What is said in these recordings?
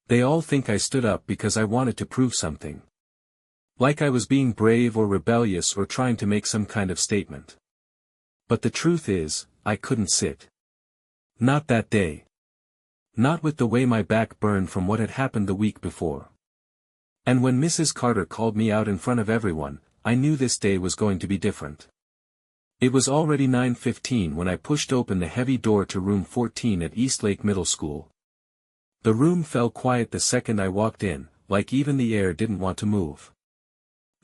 They all think I stood up because I wanted to prove something. Like I was being brave or rebellious or trying to make some kind of statement. But the truth is, I couldn't sit. Not that day. Not with the way my back burned from what had happened the week before. And when Mrs. Carter called me out in front of everyone, I knew this day was going to be different. It was already 9:15 when I pushed open the heavy door to room 14 at Eastlake Middle School. The room fell quiet the second I walked in, like even the air didn't want to move.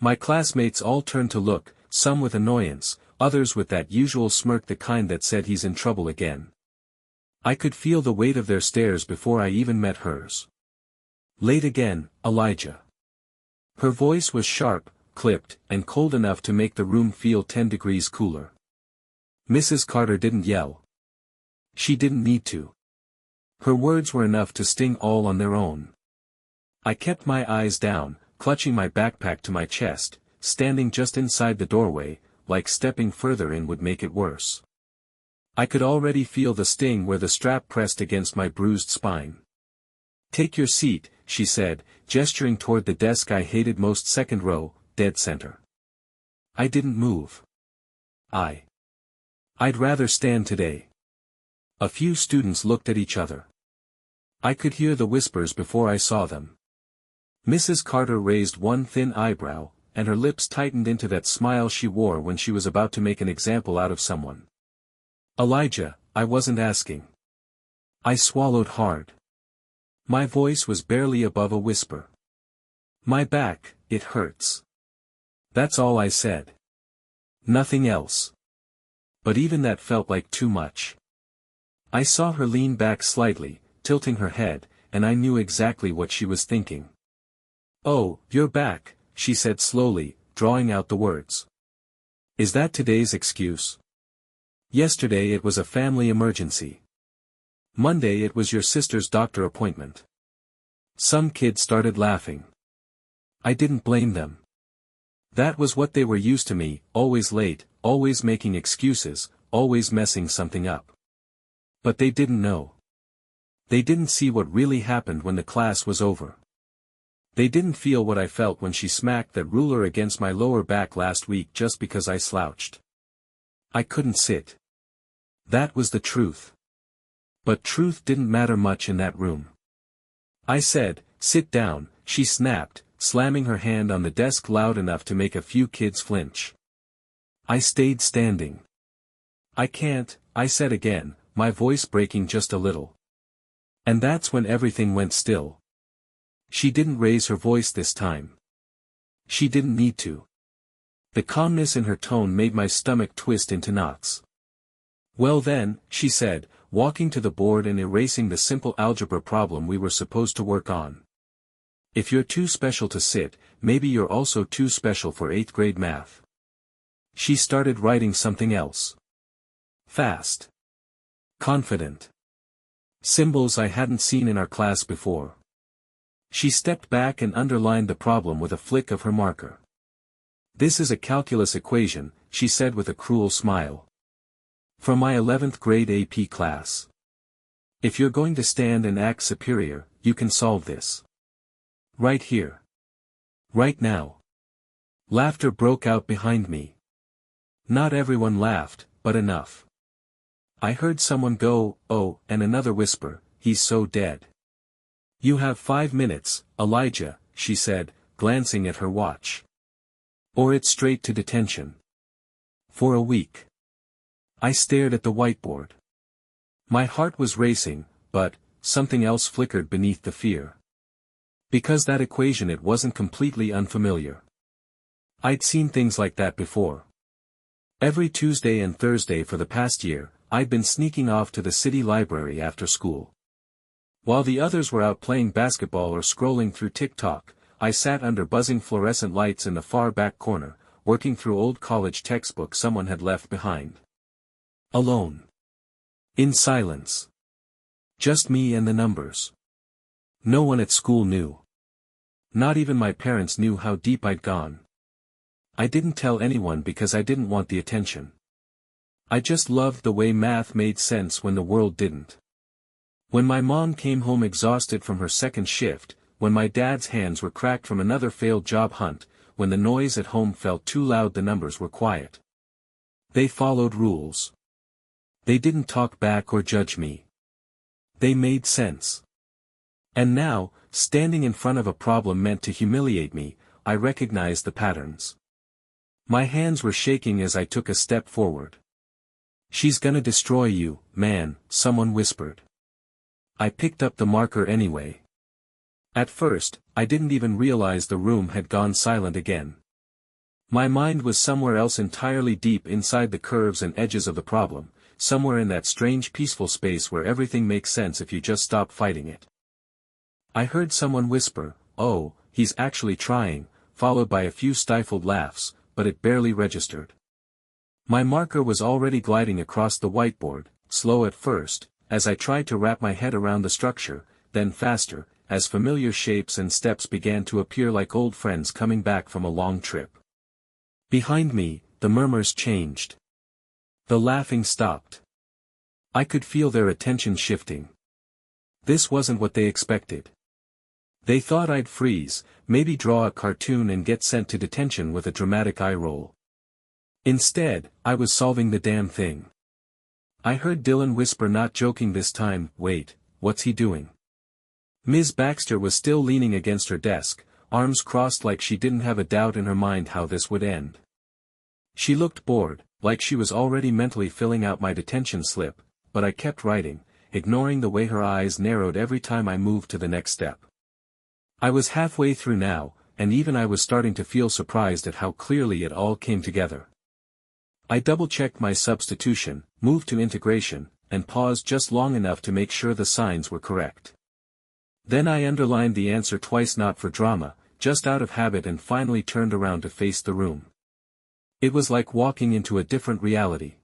My classmates all turned to look, some with annoyance, others with that usual smirk, the kind that said he's in trouble again. I could feel the weight of their stares before I even met hers. Late again, Elijah. Her voice was sharp, clipped, and cold enough to make the room feel 10 degrees cooler. Mrs. Carter didn't yell. She didn't need to. Her words were enough to sting all on their own. I kept my eyes down, clutching my backpack to my chest, standing just inside the doorway, like stepping further in would make it worse. I could already feel the sting where the strap pressed against my bruised spine. "Take your seat," she said, gesturing toward the desk I hated most, second row, dead center. I didn't move. I'd rather stand today. A few students looked at each other. I could hear the whispers before I saw them. Mrs. Carter raised one thin eyebrow, and her lips tightened into that smile she wore when she was about to make an example out of someone. "Elijah, I wasn't asking." I swallowed hard. My voice was barely above a whisper. "My back, it hurts." That's all I said. Nothing else. But even that felt like too much. I saw her lean back slightly, tilting her head, and I knew exactly what she was thinking. "Oh, you're back," she said slowly, drawing out the words. "Is that today's excuse? Yesterday it was a family emergency. Monday it was your sister's doctor appointment." Some kids started laughing. I didn't blame them. That was what they were used to me, always late, always making excuses, always messing something up. But they didn't know. They didn't see what really happened when the class was over. They didn't feel what I felt when she smacked that ruler against my lower back last week just because I slouched. I couldn't sit. That was the truth. But truth didn't matter much in that room. I said, "Sit down," she snapped, slamming her hand on the desk loud enough to make a few kids flinch. I stayed standing. "I can't," I said again, my voice breaking just a little. And that's when everything went still. She didn't raise her voice this time. She didn't need to. The calmness in her tone made my stomach twist into knots. "Well then," she said, walking to the board and erasing the simple algebra problem we were supposed to work on. "If you're too special to sit, maybe you're also too special for 8th grade math." She started writing something else. Fast. Confident. Symbols I hadn't seen in our class before. She stepped back and underlined the problem with a flick of her marker. "This is a calculus equation," she said with a cruel smile. "From my 11th grade AP class. If you're going to stand and act superior, you can solve this. Right here. Right now." Laughter broke out behind me. Not everyone laughed, but enough. I heard someone go, "Oh," and another whisper, "He's so dead." "You have 5 minutes, Elijah," she said, glancing at her watch. "Or it's straight to detention. For a week." I stared at the whiteboard. My heart was racing, but something else flickered beneath the fear. Because that equation, it wasn't completely unfamiliar. I'd seen things like that before. Every Tuesday and Thursday for the past year, I'd been sneaking off to the city library after school. While the others were out playing basketball or scrolling through TikTok, I sat under buzzing fluorescent lights in the far back corner, working through old college textbooks someone had left behind. Alone. In silence. Just me and the numbers. No one at school knew. Not even my parents knew how deep I'd gone. I didn't tell anyone because I didn't want the attention. I just loved the way math made sense when the world didn't. When my mom came home exhausted from her second shift, when my dad's hands were cracked from another failed job hunt, when the noise at home felt too loud, the numbers were quiet. They followed rules. They didn't talk back or judge me. They made sense. And now, standing in front of a problem meant to humiliate me, I recognized the patterns. My hands were shaking as I took a step forward. "She's gonna destroy you, man," someone whispered. I picked up the marker anyway. At first, I didn't even realize the room had gone silent again. My mind was somewhere else entirely, deep inside the curves and edges of the problem, somewhere in that strange peaceful space where everything makes sense if you just stop fighting it. I heard someone whisper, "Oh, he's actually trying," followed by a few stifled laughs, but it barely registered. My marker was already gliding across the whiteboard, slow at first, as I tried to wrap my head around the structure, then faster, as familiar shapes and steps began to appear like old friends coming back from a long trip. Behind me, the murmurs changed. The laughing stopped. I could feel their attention shifting. This wasn't what they expected. They thought I'd freeze, maybe draw a cartoon and get sent to detention with a dramatic eye roll. Instead, I was solving the damn thing. I heard Dylan whisper, not joking this time, "Wait, what's he doing?" Ms. Baxter was still leaning against her desk, arms crossed like she didn't have a doubt in her mind how this would end. She looked bored, like she was already mentally filling out my detention slip, but I kept writing, ignoring the way her eyes narrowed every time I moved to the next step. I was halfway through now, and even I was starting to feel surprised at how clearly it all came together. I double-checked my substitution, moved to integration, and paused just long enough to make sure the signs were correct. Then I underlined the answer twice, not for drama, just out of habit, and finally turned around to face the room. It was like walking into a different reality.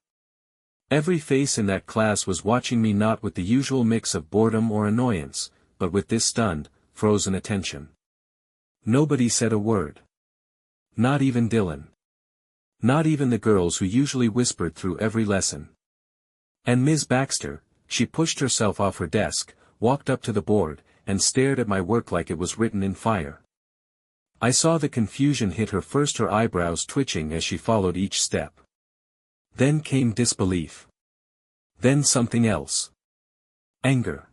Every face in that class was watching me, not with the usual mix of boredom or annoyance, but with this stunned, frozen attention. Nobody said a word. Not even Dylan. Not even the girls who usually whispered through every lesson. And Ms. Baxter, she pushed herself off her desk, walked up to the board, and stared at my work like it was written in fire. I saw the confusion hit her first, her eyebrows twitching as she followed each step. Then came disbelief. Then something else. Anger.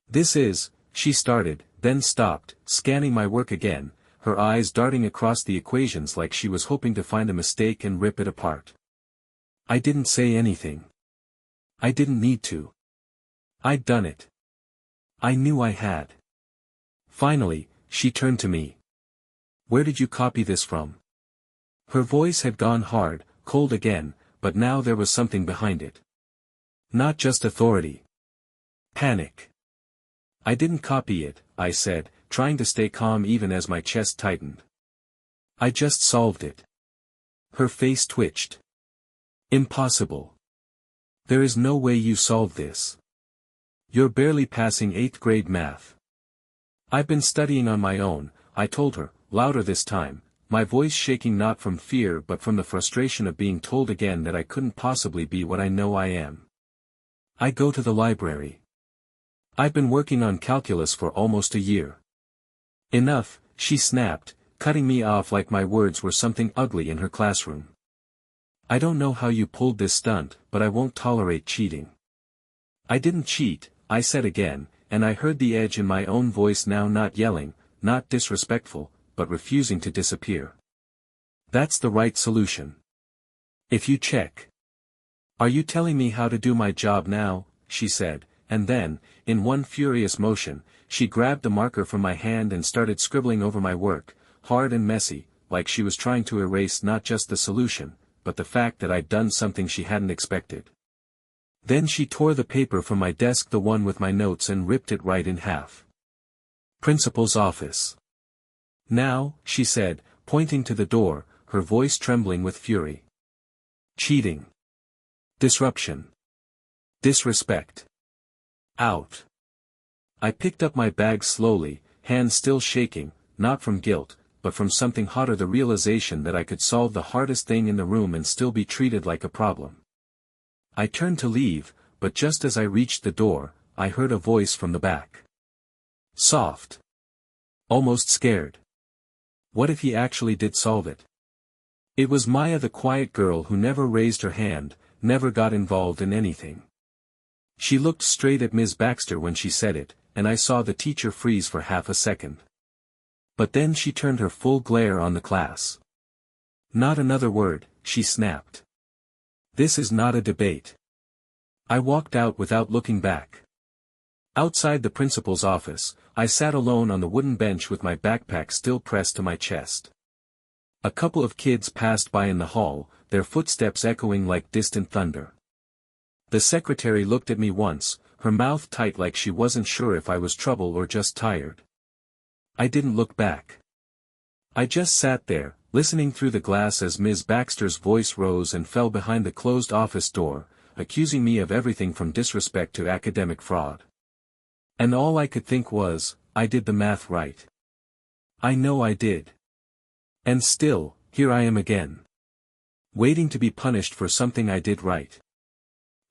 "This is," she started, then stopped, scanning my work again, her eyes darting across the equations like she was hoping to find a mistake and rip it apart. I didn't say anything. I didn't need to. I'd done it. I knew I had. Finally, she turned to me. "Where did you copy this from?" Her voice had gone hard, cold again, but now there was something behind it. Not just authority. Panic. "I didn't copy it," I said, trying to stay calm even as my chest tightened. "I just solved it." Her face twitched. "Impossible. There is no way you solved this. You're barely passing 8th grade math." "I've been studying on my own," I told her, louder this time, my voice shaking not from fear but from the frustration of being told again that I couldn't possibly be what I know I am. "I go to the library. I've been working on calculus for almost a year." "Enough," she snapped, cutting me off like my words were something ugly in her classroom. "I don't know how you pulled this stunt, but I won't tolerate cheating." "I didn't cheat," I said again, and I heard the edge in my own voice now, not yelling, not disrespectful, but refusing to disappear. "That's the right solution. If you check." "Are you telling me how to do my job now?" she said, and then, in one furious motion, she grabbed the marker from my hand and started scribbling over my work, hard and messy, like she was trying to erase not just the solution, but the fact that I'd done something she hadn't expected. Then she tore the paper from my desk, the one with my notes, and ripped it right in half. "Principal's office. Now," she said, pointing to the door, her voice trembling with fury. "Cheating. Disruption. Disrespect. Out." I picked up my bag slowly, hands still shaking, not from guilt, but from something hotter, the realization that I could solve the hardest thing in the room and still be treated like a problem. I turned to leave, but just as I reached the door, I heard a voice from the back. Soft. Almost scared. What if he actually did solve it? It was Maya, the quiet girl who never raised her hand, never got involved in anything. She looked straight at Ms. Baxter when she said it, and I saw the teacher freeze for half a second. But then she turned her full glare on the class. Not another word, she snapped. This is not a debate. I walked out without looking back. Outside the principal's office, I sat alone on the wooden bench with my backpack still pressed to my chest. A couple of kids passed by in the hall, their footsteps echoing like distant thunder. The secretary looked at me once, her mouth tight like she wasn't sure if I was trouble or just tired. I didn't look back. I just sat there, listening through the glass as Ms. Baxter's voice rose and fell behind the closed office door, accusing me of everything from disrespect to academic fraud. And all I could think was, I did the math right. I know I did. And still, here I am again. Waiting to be punished for something I did right.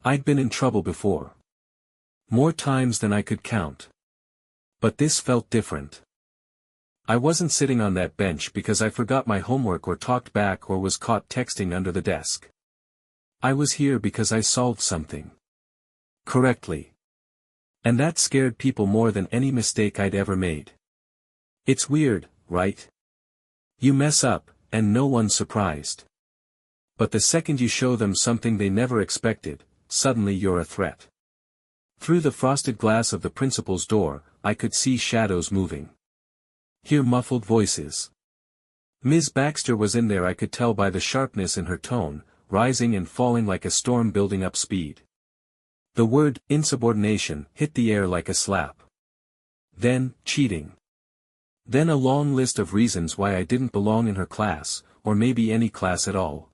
I'd been in trouble before. More times than I could count. But this felt different. I wasn't sitting on that bench because I forgot my homework or talked back or was caught texting under the desk. I was here because I solved something. Correctly. And that scared people more than any mistake I'd ever made. It's weird, right? You mess up, and no one's surprised. But the second you show them something they never expected, suddenly you're a threat. Through the frosted glass of the principal's door, I could see shadows moving. Hear muffled voices. Ms. Baxter was in there, I could tell by the sharpness in her tone, rising and falling like a storm building up speed. The word, insubordination, hit the air like a slap. Then, cheating. Then a long list of reasons why I didn't belong in her class, or maybe any class at all.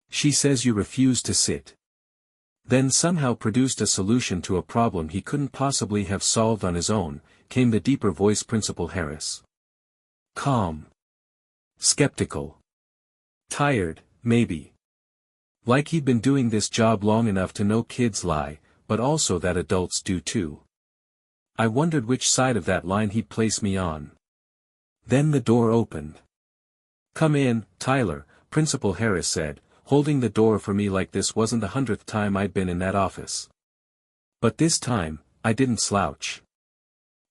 She says you refuse to sit. Then somehow produced a solution to a problem he couldn't possibly have solved on his own, came the deeper voice, Principal Harris. Calm. Skeptical. Tired, maybe. Like he'd been doing this job long enough to know kids lie, but also that adults do too. I wondered which side of that line he'd place me on. Then the door opened. Come in, Tyler, Principal Harris said, holding the door for me like this wasn't the 100th time I'd been in that office. But this time, I didn't slouch.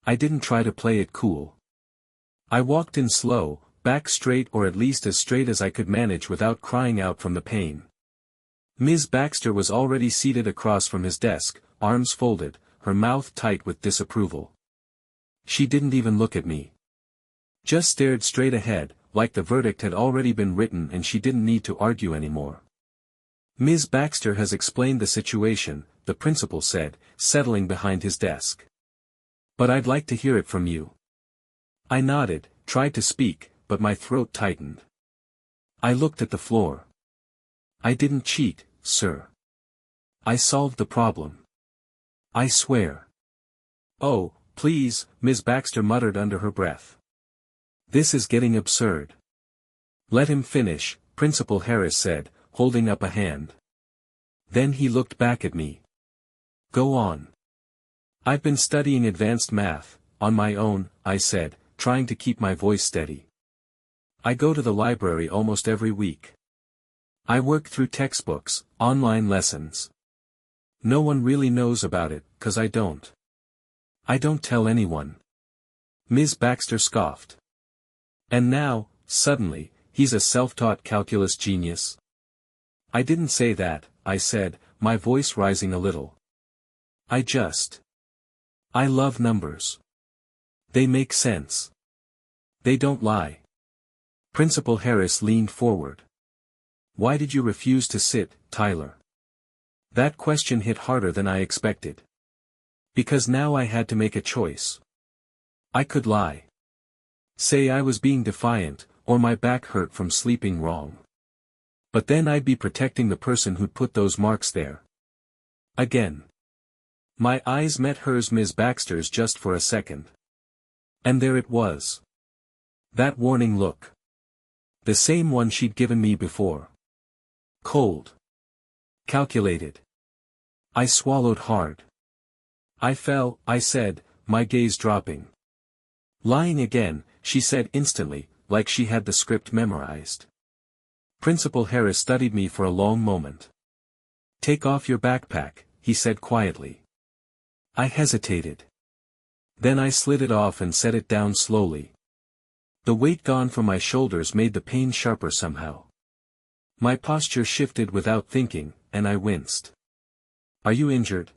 I didn't try to play it cool. I walked in slow, back straight, or at least as straight as I could manage without crying out from the pain. Ms. Baxter was already seated across from his desk, arms folded, her mouth tight with disapproval. She didn't even look at me. Just stared straight ahead, like the verdict had already been written and she didn't need to argue anymore. Ms. Baxter has explained the situation, the principal said, settling behind his desk. But I'd like to hear it from you. I nodded, tried to speak, but my throat tightened. I looked at the floor. I didn't cheat, sir. I solved the problem. I swear. Oh, please, Ms. Baxter muttered under her breath. This is getting absurd. Let him finish, Principal Harris said, holding up a hand. Then he looked back at me. Go on. I've been studying advanced math, on my own, I said, trying to keep my voice steady. I go to the library almost every week. I work through textbooks, online lessons. No one really knows about it, 'cause I don't. I don't tell anyone. Ms. Baxter scoffed. And now, suddenly, he's a self-taught calculus genius? I didn't say that, I said, my voice rising a little. I love numbers. They make sense. They don't lie. Principal Harris leaned forward. Why did you refuse to sit, Tyler? That question hit harder than I expected. Because now I had to make a choice. I could lie. Say I was being defiant, or my back hurt from sleeping wrong. But then I'd be protecting the person who'd put those marks there. Again. My eyes met hers, Ms. Baxter's, just for a second. And there it was. That warning look. The same one she'd given me before. Cold. Calculated. I swallowed hard. I fell, I said, my gaze dropping. Lying again, she said instantly, like she had the script memorized. Principal Harris studied me for a long moment. Take off your backpack, he said quietly. I hesitated. Then I slid it off and set it down slowly. The weight gone from my shoulders made the pain sharper somehow. My posture shifted without thinking, and I winced. Are you injured?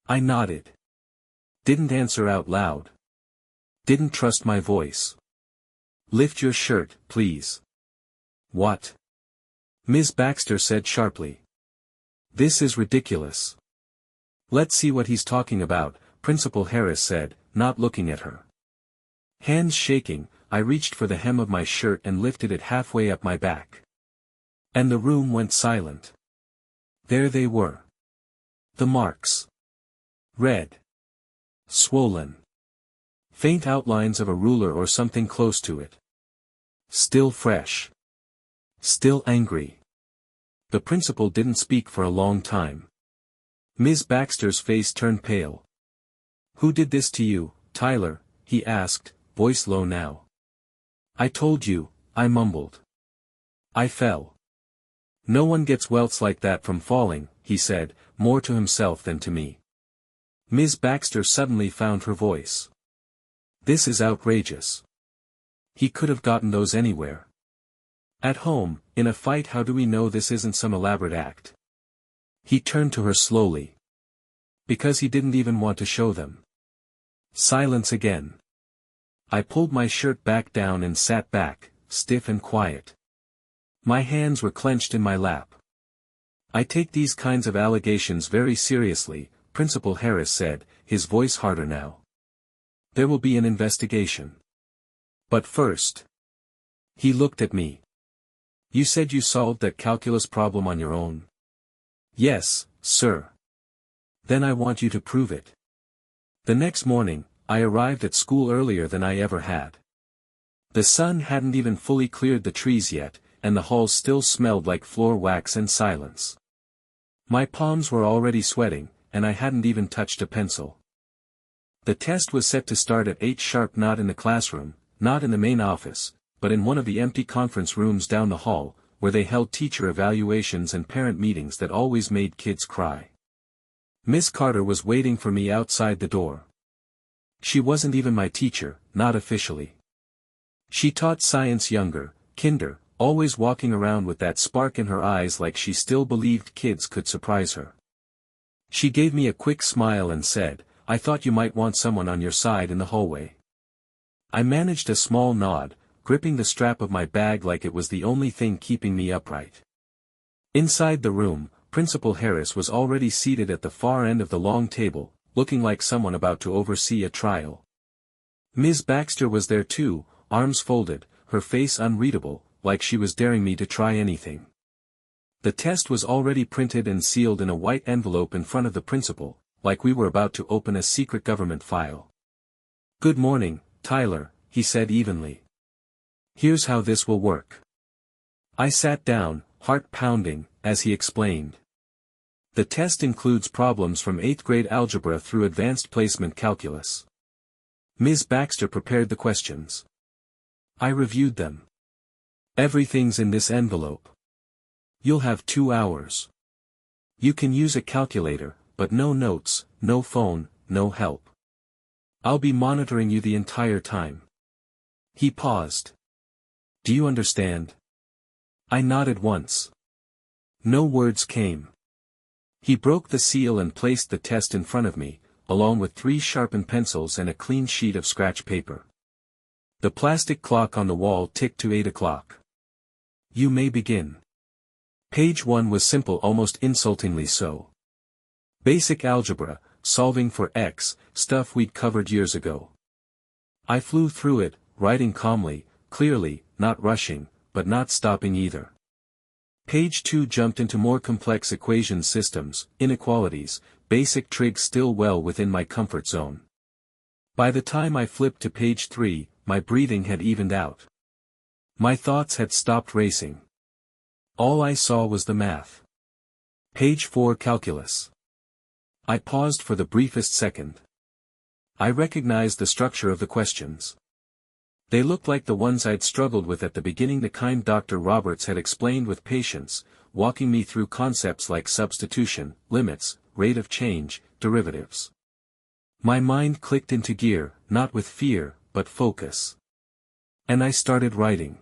I nodded. Didn't answer out loud. Didn't trust my voice. Lift your shirt, please. What? Ms. Baxter said sharply. This is ridiculous. Let's see what he's talking about, Principal Harris said, not looking at her. Hands shaking, I reached for the hem of my shirt and lifted it halfway up my back. And the room went silent. There they were. The marks. Red. Swollen. Faint outlines of a ruler or something close to it. Still fresh. Still angry. The principal didn't speak for a long time. Ms. Baxter's face turned pale. Who did this to you, Tyler? He asked, voice low now. I told you, I mumbled. I fell. No one gets welts like that from falling, he said, more to himself than to me. Ms. Baxter suddenly found her voice. This is outrageous. He could have gotten those anywhere. At home, in a fight, how do we know this isn't some elaborate act? He turned to her slowly. Because he didn't even want to show them. Silence again. I pulled my shirt back down and sat back, stiff and quiet. My hands were clenched in my lap. I take these kinds of allegations very seriously, Principal Harris said, his voice harder now. There will be an investigation. But first. He looked at me. You said you solved that calculus problem on your own. Yes, sir. Then I want you to prove it. The next morning, I arrived at school earlier than I ever had. The sun hadn't even fully cleared the trees yet, and the halls still smelled like floor wax and silence. My palms were already sweating, and I hadn't even touched a pencil. The test was set to start at 8 sharp, not in the classroom, not in the main office, but in one of the empty conference rooms down the hall, where they held teacher evaluations and parent meetings that always made kids cry. Miss Carter was waiting for me outside the door. She wasn't even my teacher, not officially. She taught science younger, kinder, always walking around with that spark in her eyes like she still believed kids could surprise her. She gave me a quick smile and said, I thought you might want someone on your side in the hallway. I managed a small nod, gripping the strap of my bag like it was the only thing keeping me upright. Inside the room, Principal Harris was already seated at the far end of the long table, looking like someone about to oversee a trial. Ms. Baxter was there too, arms folded, her face unreadable, like she was daring me to try anything. The test was already printed and sealed in a white envelope in front of the principal, like we were about to open a secret government file. Good morning, Tyler, he said evenly. Here's how this will work. I sat down, heart pounding, as he explained. The test includes problems from 8th grade algebra through advanced placement calculus. Ms. Baxter prepared the questions. I reviewed them. Everything's in this envelope. You'll have 2 hours. You can use a calculator, but no notes, no phone, no help. I'll be monitoring you the entire time. He paused. Do you understand? I nodded once. No words came. He broke the seal and placed the test in front of me, along with 3 sharpened pencils and a clean sheet of scratch paper. The plastic clock on the wall ticked to 8 o'clock. You may begin. Page 1 was simple, almost insultingly so. Basic algebra, solving for x, stuff we'd covered years ago. I flew through it, writing calmly, clearly, not rushing, but not stopping either. Page 2 jumped into more complex equation systems, inequalities, basic trig, still well within my comfort zone. By the time I flipped to page 3, my breathing had evened out. My thoughts had stopped racing. All I saw was the math. Page 4, calculus. I paused for the briefest second. I recognized the structure of the questions. They looked like the ones I'd struggled with at the beginning. The kind Dr. Roberts had explained with patience, walking me through concepts like substitution, limits, rate of change, derivatives. My mind clicked into gear, not with fear, but focus. And I started writing.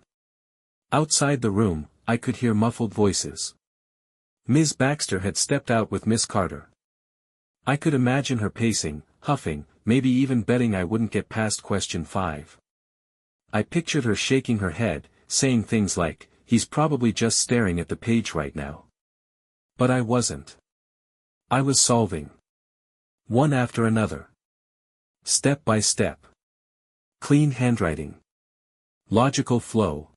Outside the room, I could hear muffled voices. Ms. Baxter had stepped out with Miss Carter. I could imagine her pacing, huffing, maybe even betting I wouldn't get past question 5. I pictured her shaking her head, saying things like, "He's probably just staring at the page right now." But I wasn't. I was solving. One after another. Step by step. Clean handwriting. Logical flow.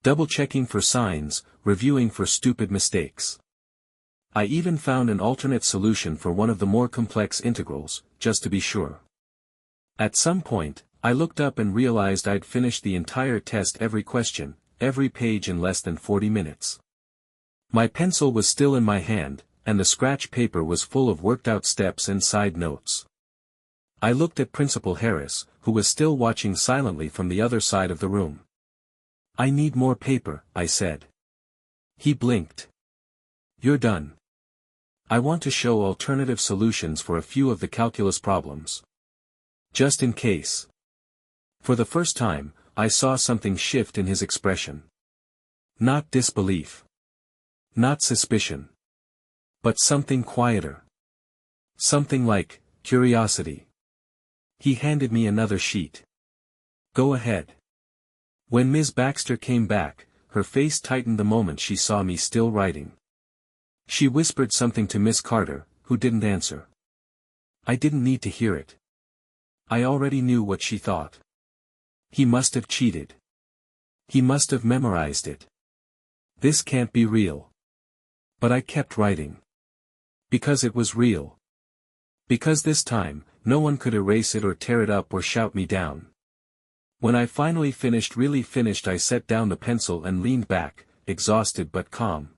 Double-checking for signs, reviewing for stupid mistakes. I even found an alternate solution for one of the more complex integrals, just to be sure. At some point, I looked up and realized I'd finished the entire test, every question, every page, in less than 40 minutes. My pencil was still in my hand, and the scratch paper was full of worked-out steps and side notes. I looked at Principal Harris, who was still watching silently from the other side of the room. "I need more paper," I said. He blinked. "You're done. I want to show alternative solutions for a few of the calculus problems. Just in case." For the first time, I saw something shift in his expression. Not disbelief. Not suspicion. But something quieter. Something like curiosity. He handed me another sheet. "Go ahead." When Ms. Baxter came back, her face tightened the moment she saw me still writing. She whispered something to Miss Carter, who didn't answer. I didn't need to hear it. I already knew what she thought. He must have cheated. He must have memorized it. This can't be real. But I kept writing. Because it was real. Because this time, no one could erase it or tear it up or shout me down. When I finally finished, really finished, I set down the pencil and leaned back, exhausted but calm.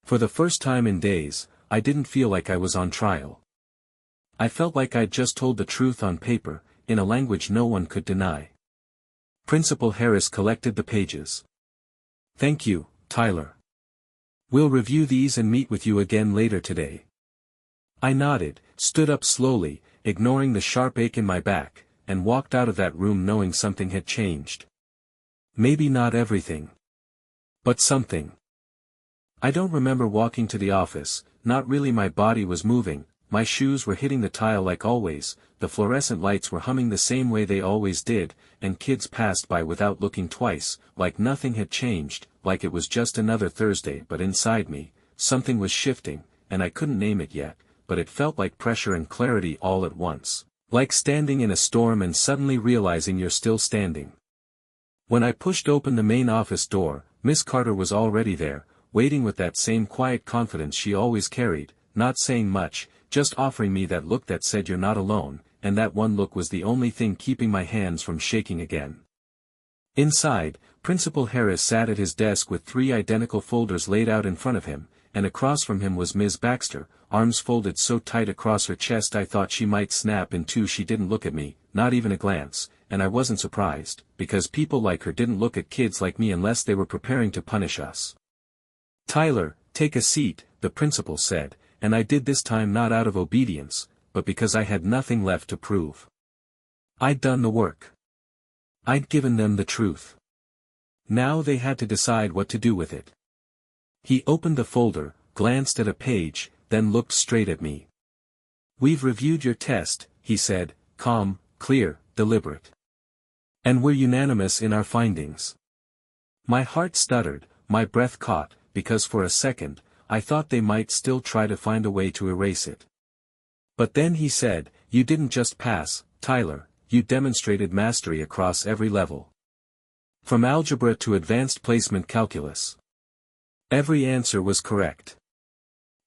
For the first time in days, I didn't feel like I was on trial. I felt like I'd just told the truth on paper, in a language no one could deny. Principal Harris collected the pages. "Thank you, Tyler. We'll review these and meet with you again later today." I nodded, stood up slowly, ignoring the sharp ache in my back, and walked out of that room knowing something had changed. Maybe not everything. But something. I don't remember walking to the office, not really. My body was moving, my shoes were hitting the tile like always, the fluorescent lights were humming the same way they always did, and kids passed by without looking twice, like nothing had changed, like it was just another Thursday. But inside me, something was shifting, and I couldn't name it yet, but it felt like pressure and clarity all at once, like standing in a storm and suddenly realizing you're still standing. When I pushed open the main office door, Miss Carter was already there, waiting with that same quiet confidence she always carried, not saying much, just offering me that look that said you're not alone, and that one look was the only thing keeping my hands from shaking again. Inside, Principal Harris sat at his desk with 3 identical folders laid out in front of him, and across from him was Ms. Baxter, arms folded so tight across her chest I thought she might snap in two. She didn't look at me, not even a glance, and I wasn't surprised, because people like her didn't look at kids like me unless they were preparing to punish us. "Tyler, take a seat," the principal said, and I did this time not out of obedience, but because I had nothing left to prove. I'd done the work. I'd given them the truth. Now they had to decide what to do with it. He opened the folder, glanced at a page, then looked straight at me. "We've reviewed your test," he said, calm, clear, deliberate. "And we're unanimous in our findings." My heart stuttered, my breath caught, because for a second, I thought they might still try to find a way to erase it. But then he said, "You didn't just pass, Tyler, you demonstrated mastery across every level. From algebra to advanced placement calculus. Every answer was correct.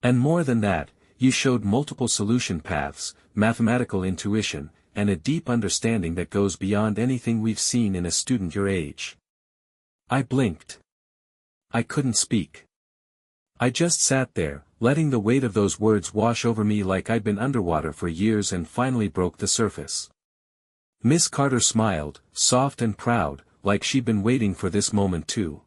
And more than that, you showed multiple solution paths, mathematical intuition, and a deep understanding that goes beyond anything we've seen in a student your age." I blinked. I couldn't speak. I just sat there, letting the weight of those words wash over me like I'd been underwater for years and finally broke the surface. Miss Carter smiled, soft and proud, like she'd been waiting for this moment too.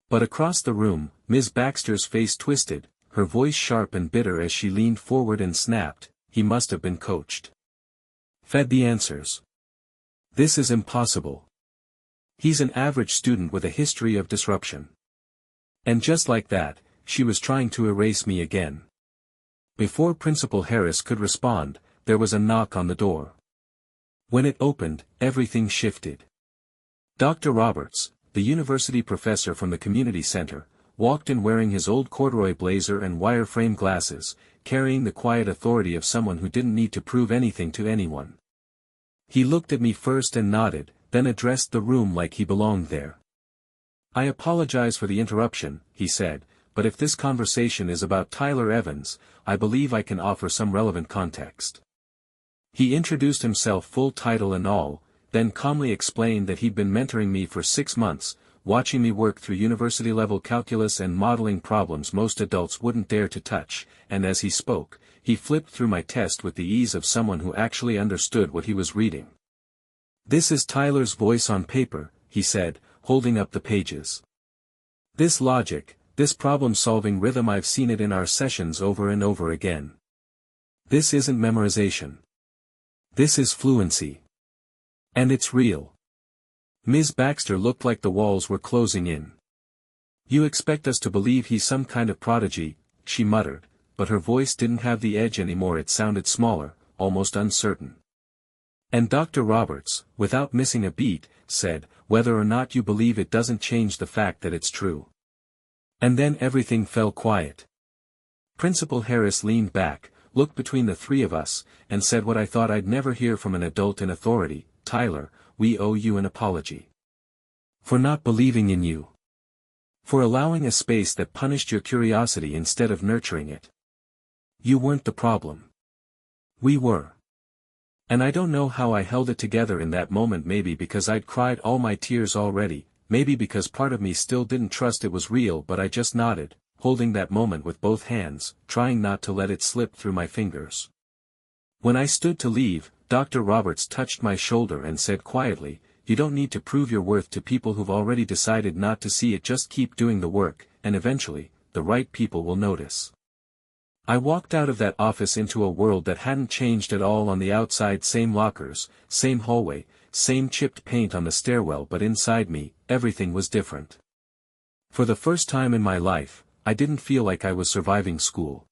But across the room, Ms. Baxter's face twisted, her voice sharp and bitter as she leaned forward and snapped, "He must have been coached. Fed the answers. This is impossible. He's an average student with a history of disruption." And just like that, she was trying to erase me again. Before Principal Harris could respond, there was a knock on the door. When it opened, everything shifted. Dr. Roberts, the university professor from the community center, walked in wearing his old corduroy blazer and wire-frame glasses, carrying the quiet authority of someone who didn't need to prove anything to anyone. He looked at me first and nodded, then addressed the room like he belonged there. "I apologize for the interruption," he said, "but if this conversation is about Tyler Evans, I believe I can offer some relevant context." He introduced himself, full title and all, then calmly explained that he'd been mentoring me for 6 months, watching me work through university-level calculus and modeling problems most adults wouldn't dare to touch, and as he spoke, he flipped through my test with the ease of someone who actually understood what he was reading. "This is Tyler's voice on paper," he said, holding up the pages. "This logic, this problem-solving rhythm, I've seen it in our sessions over and over again. This isn't memorization. This is fluency. And it's real." Ms. Baxter looked like the walls were closing in. "You expect us to believe he's some kind of prodigy," she muttered, but her voice didn't have the edge anymore. It sounded smaller, almost uncertain. And Dr. Roberts, without missing a beat, said, "Whether or not you believe it doesn't change the fact that it's true." And then everything fell quiet. Principal Harris leaned back, looked between the three of us, and said what I thought I'd never hear from an adult in authority: "Tyler, we owe you an apology. For not believing in you. For allowing a space that punished your curiosity instead of nurturing it. You weren't the problem. We were." And I don't know how I held it together in that moment, maybe because I'd cried all my tears already, maybe because part of me still didn't trust it was real, but I just nodded, holding that moment with both hands, trying not to let it slip through my fingers. When I stood to leave, Dr. Roberts touched my shoulder and said quietly, "You don't need to prove your worth to people who've already decided not to see it. Just keep doing the work, and eventually, the right people will notice." I walked out of that office into a world that hadn't changed at all on the outside. Same lockers, same hallway, same chipped paint on the stairwell, but inside me, everything was different. For the first time in my life, I didn't feel like I was surviving school.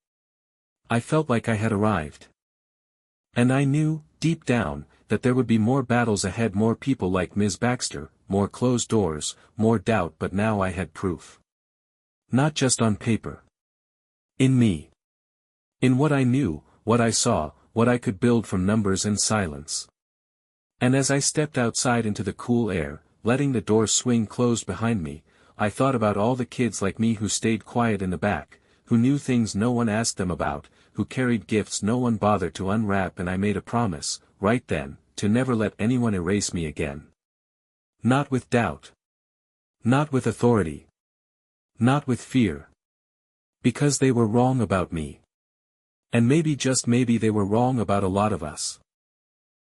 I felt like I had arrived. And I knew, deep down, that there would be more battles ahead, more people like Ms. Baxter, more closed doors, more doubt, but now I had proof. Not just on paper. In me. In what I knew, what I saw, what I could build from numbers and silence. And as I stepped outside into the cool air, letting the door swing closed behind me, I thought about all the kids like me who stayed quiet in the back, who knew things no one asked them about, who carried gifts no one bothered to unwrap, and I made a promise, right then, to never let anyone erase me again. Not with doubt. Not with authority. Not with fear. Because they were wrong about me. And maybe, just maybe, they were wrong about a lot of us.